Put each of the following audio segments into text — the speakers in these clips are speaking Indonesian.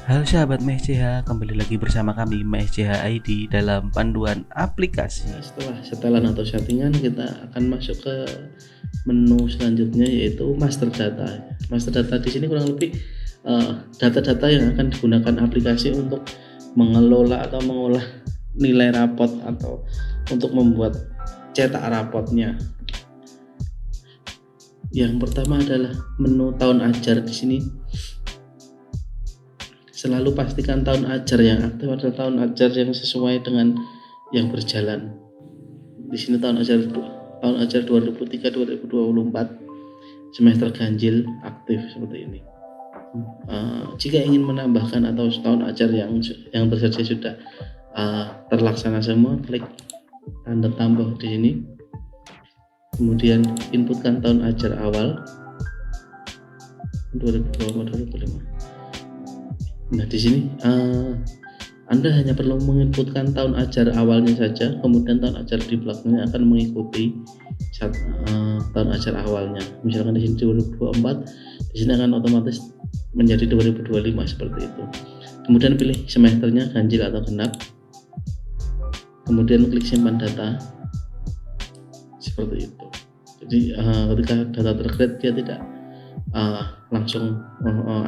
Halo sahabat MSCH, kembali lagi bersama kami MSCH ID dalam panduan aplikasi. Setelah setelan atau settingan, kita akan masuk ke menu selanjutnya, yaitu master data. Master data di sini kurang lebih data-data yang akan digunakan aplikasi untuk mengelola atau mengolah nilai rapot atau untuk membuat cetak rapotnya. Yang pertama adalah menu tahun ajar. Di sini selalu pastikan tahun ajar yang aktif adalah tahun ajar yang sesuai dengan yang berjalan. Di sini tahun ajar 2023-2024 semester ganjil aktif seperti ini. Jika ingin menambahkan atau tahun ajar yang tersedia sudah terlaksana semua, klik tanda tambah di sini. Kemudian inputkan tahun ajar awal 2024-2025. Nah, di sini Anda hanya perlu menginputkan tahun ajar awalnya saja, kemudian tahun ajar di belakangnya akan mengikuti tahun ajar awalnya. Misalkan di sini 2024, di sini akan otomatis menjadi 2025 seperti itu. Kemudian pilih semesternya ganjil atau genap. Kemudian klik simpan data. Seperti itu. Jadi ketika data tercreate dia tidak langsung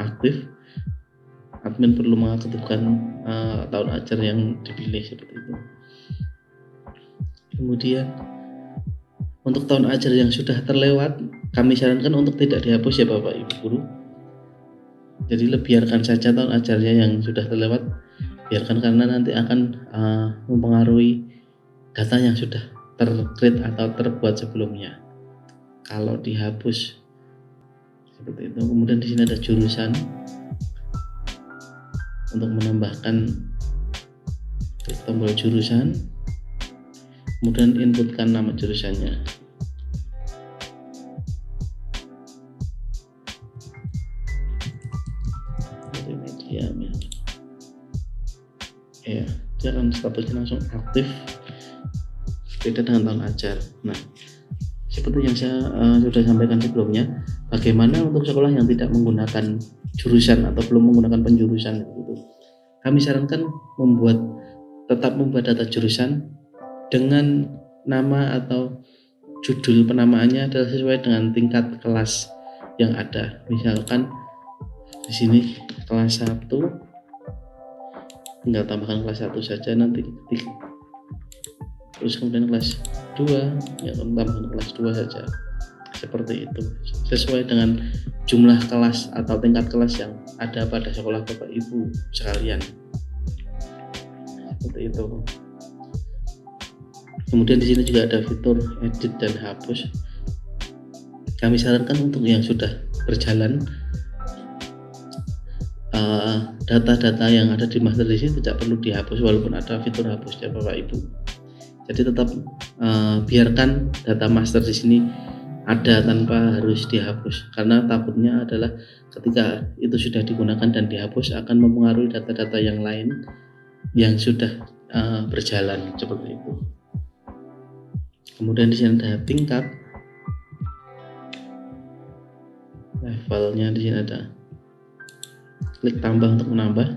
aktif. Admin perlu mengaktifkan tahun ajar yang dipilih seperti itu. Kemudian untuk tahun ajar yang sudah terlewat, kami sarankan untuk tidak dihapus ya Bapak Ibu Guru. Jadi biarkan saja tahun ajarnya yang sudah terlewat, biarkan, karena nanti akan mempengaruhi data yang sudah tercreate atau terbuat sebelumnya. Kalau dihapus seperti itu. Kemudian di sini ada jurusan. Untuk menambahkan, klik tombol jurusan, kemudian inputkan nama jurusannya. Media, ya, dia akan statusnya langsung aktif, beda dengan tahun ajar. Nah, seperti yang saya sudah sampaikan sebelumnya, bagaimana untuk sekolah yang tidak menggunakan jurusan atau belum menggunakan penjurusan itu, kami sarankan tetap membuat data jurusan dengan nama atau judul penamaannya adalah sesuai dengan tingkat kelas yang ada. Misalkan di sini kelas 1, tinggal tambahkan kelas 1 saja, nanti terus kemudian kelas 2 ya tambahkan kelas 2 saja. Seperti itu, sesuai dengan jumlah kelas atau tingkat kelas yang ada pada sekolah Bapak Ibu sekalian. Seperti itu. Kemudian di sini juga ada fitur edit dan hapus. Kami sarankan untuk yang sudah berjalan, data-data yang ada di master di sini tidak perlu dihapus walaupun ada fitur hapus ya Bapak Ibu. Jadi tetap biarkan data master di sini ada tanpa harus dihapus, karena takutnya adalah ketika itu sudah digunakan dan dihapus akan mempengaruhi data-data yang lain yang sudah berjalan seperti itu. Kemudian di sini ada tingkat, levelnya di sini ada, klik tambah untuk menambah.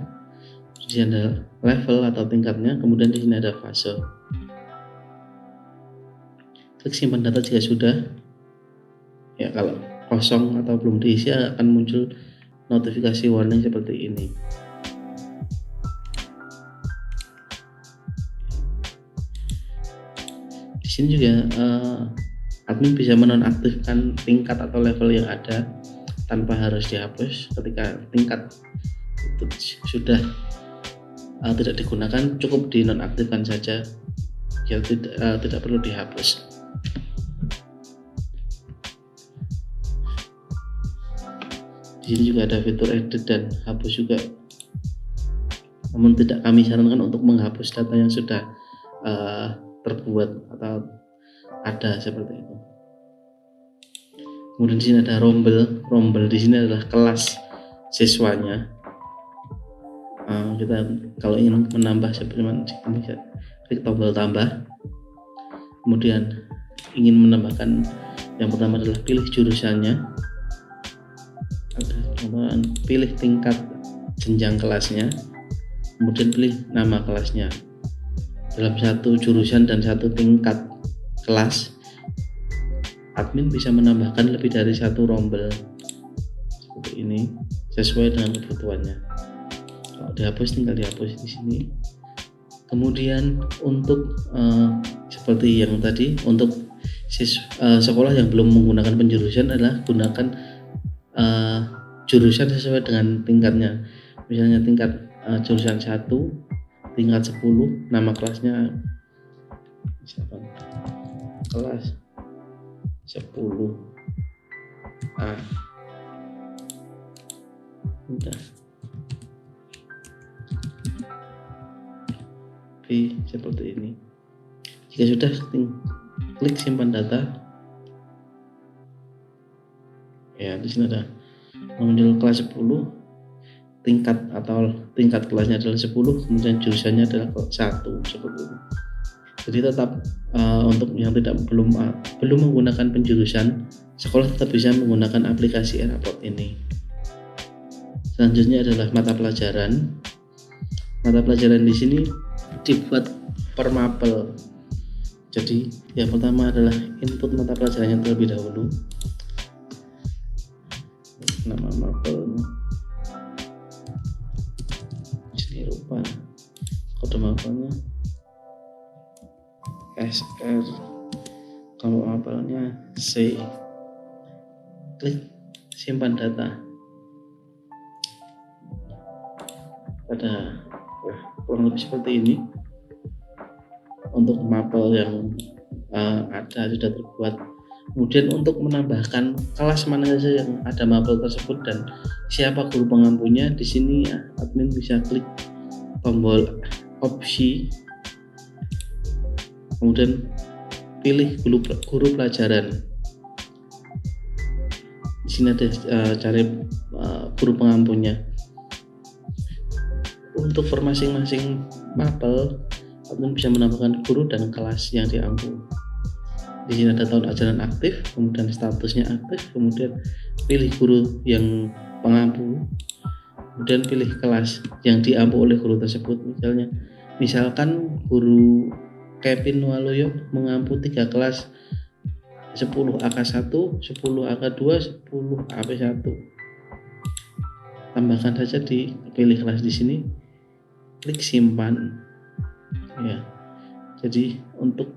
Di sini ada level atau tingkatnya, kemudian di sini ada fase. Klik simpan data jika sudah. Ya, kalau kosong atau belum diisi akan muncul notifikasi warning seperti ini. Di sini juga admin bisa menonaktifkan tingkat atau level yang ada tanpa harus dihapus. Ketika tingkat itu sudah tidak digunakan, cukup dinonaktifkan saja, ya tidak perlu dihapus. Di sini juga ada fitur edit dan hapus juga. Namun tidak kami sarankan untuk menghapus data yang sudah terbuat atau ada seperti itu. Kemudian di sini ada rombel. Rombel di sini adalah kelas siswanya. Kita kalau ingin menambah seperti ini, klik tombol tambah. Kemudian ingin menambahkan, yang pertama adalah pilih jurusannya. Pilih tingkat jenjang kelasnya, kemudian pilih nama kelasnya. Dalam satu jurusan dan satu tingkat kelas, admin bisa menambahkan lebih dari satu rombel seperti ini sesuai dengan kebutuhannya. Kalau dihapus tinggal dihapus di sini. Kemudian untuk seperti yang tadi, untuk sekolah yang belum menggunakan penjurusan adalah gunakan jurusan sesuai dengan tingkatnya. Misalnya tingkat jurusan 1, tingkat 10, nama kelasnya misalkan kelas 10A. Udah. Seperti ini. Jika sudah, klik simpan data. Ya, di sini ada muncul kelas 10, tingkat kelasnya adalah 10, kemudian jurusannya adalah 1 seperti ini. Jadi tetap untuk yang belum menggunakan penjurusan, sekolah tetap bisa menggunakan aplikasi Rapot ini. Selanjutnya adalah mata pelajaran. Mata pelajaran di sini dibuat per mapel. Jadi yang pertama adalah input mata pelajarannya terlebih dahulu. Nama mapelnya di sini lupa. Kode mapelnya SR. Kalau mapelnya C. Klik simpan data. Pada kurang lebih seperti ini untuk mapel yang ada sudah terbuat. Kemudian untuk menambahkan kelas mana saja yang ada mapel tersebut dan siapa guru pengampunya, di sini admin bisa klik tombol opsi, kemudian pilih guru pelajaran. Di sini ada cari guru pengampunya. Untuk per masing-masing mapel, admin bisa menambahkan guru dan kelas yang diampu. Di sini ada tahun ajaran aktif, kemudian statusnya aktif, kemudian pilih guru yang pengampu, kemudian pilih kelas yang diampu oleh guru tersebut. Misalkan guru Kevin Waloyo mengampu 3 kelas, 10 AK1, 10 AK2, 10 AP1. Tambahkan saja di pilih kelas di sini, klik simpan. Ya, jadi untuk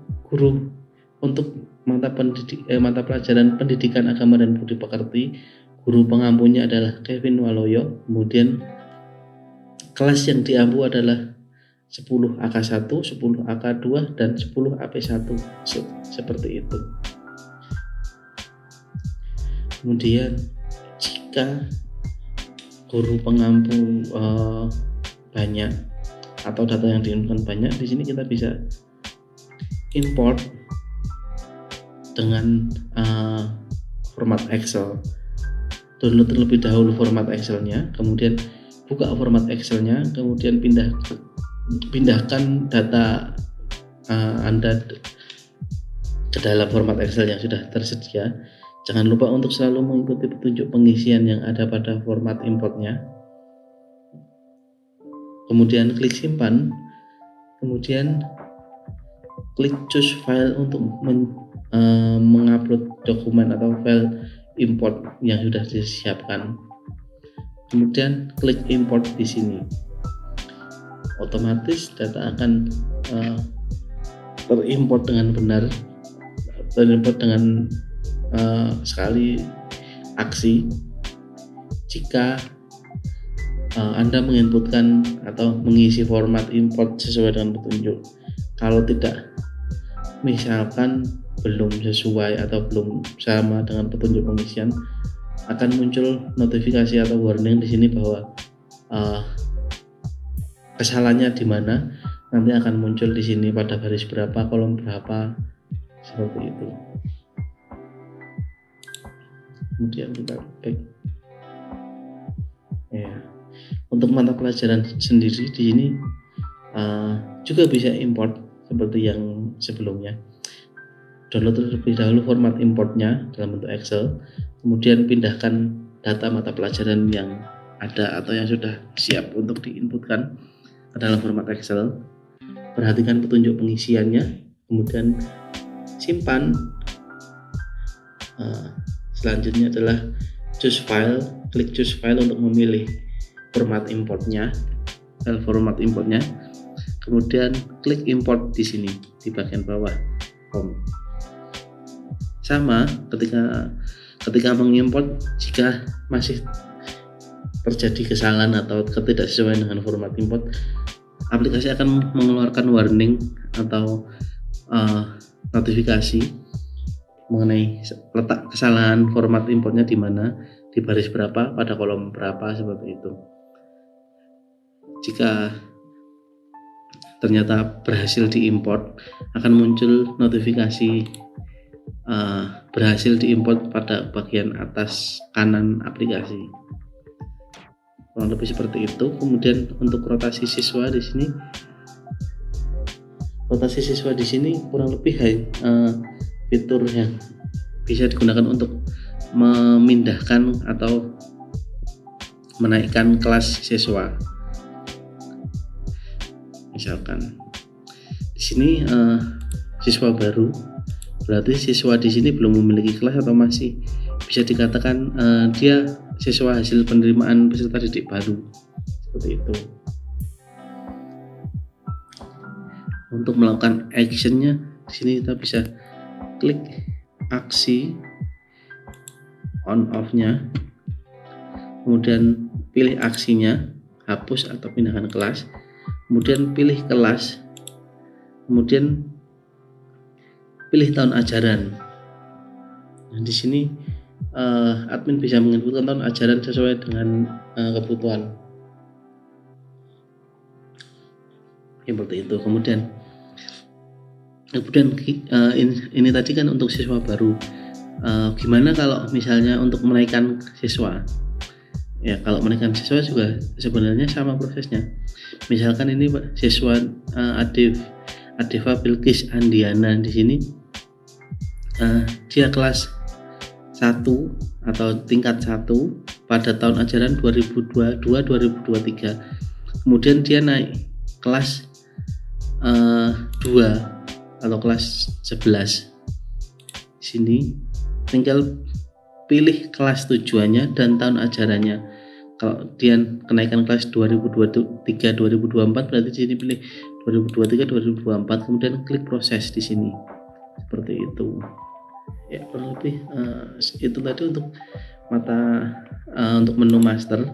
mata pelajaran pendidikan agama dan budi pekerti, guru pengampunya adalah Kevin Waloyo, kemudian kelas yang diampu adalah 10 AK1, 10 AK2 dan 10 AP1 seperti itu. Kemudian jika guru pengampu banyak atau data yang diinputkan banyak, di sini kita bisa import dengan format Excel. Download terlebih dahulu format Excelnya, kemudian buka format Excelnya, kemudian pindahkan data Anda ke dalam format Excel yang sudah tersedia. Jangan lupa untuk selalu mengikuti petunjuk pengisian yang ada pada format importnya. Kemudian klik simpan, kemudian klik choose file untuk mengupload dokumen atau file import yang sudah disiapkan. Kemudian klik import di sini. Otomatis data akan terimport dengan benar, terimport dengan sekali aksi jika Anda menginputkan atau mengisi format import sesuai dengan petunjuk. Kalau tidak, misalkan belum sesuai atau belum sama dengan petunjuk pengisian, akan muncul notifikasi atau warning di sini bahwa kesalahannya di mana. Nanti akan muncul di sini pada baris berapa, kolom berapa, seperti itu. Kemudian kita back. Ya. Untuk mata pelajaran sendiri di sini juga bisa import seperti yang sebelumnya. Download terlebih dahulu format importnya dalam bentuk Excel, kemudian pindahkan data mata pelajaran yang ada atau yang sudah siap untuk diinputkan ke dalam format Excel. Perhatikan petunjuk pengisiannya, kemudian simpan. Selanjutnya adalah choose file, klik choose file untuk memilih format importnya, file format importnya. Kemudian klik import di sini di bagian bawah home. Sama ketika mengimport, jika masih terjadi kesalahan atau ketidaksesuaian dengan format import, aplikasi akan mengeluarkan warning atau notifikasi mengenai letak kesalahan format importnya di mana, di baris berapa, pada kolom berapa, seperti itu. Jika ternyata berhasil diimport, akan muncul notifikasi berhasil diimport pada bagian atas kanan aplikasi. Kurang lebih seperti itu. Kemudian untuk rotasi siswa di sini, kurang lebih fitur yang bisa digunakan untuk memindahkan atau menaikkan kelas siswa. Misalkan di sini siswa baru, berarti siswa di sini belum memiliki kelas atau masih bisa dikatakan dia siswa hasil penerimaan peserta didik baru, seperti itu. Untuk melakukan actionnya, di sini kita bisa klik aksi on off-nya, kemudian pilih aksinya, hapus atau pindahkan kelas, kemudian pilih kelas, kemudian pilih tahun ajaran. Nah, di sini admin bisa menginputkan tahun ajaran sesuai dengan kebutuhan. Seperti itu. Kemudian ini tadi kan untuk siswa baru. Gimana kalau misalnya untuk menaikkan siswa? Ya, kalau menaikkan siswa juga sebenarnya sama prosesnya. Misalkan ini siswa Adeva Bilqis Andiana, di sini dia kelas 1 atau tingkat 1 pada tahun ajaran 2022-2023. Kemudian dia naik kelas 2 atau kelas 11. Di sini tinggal pilih kelas tujuannya dan tahun ajarannya. Kalau dia kenaikan kelas 2023-2024, berarti di sini pilih 2023-2024, kemudian klik proses di sini. Seperti itu. Ya, kurang lebih itu tadi untuk untuk menu master.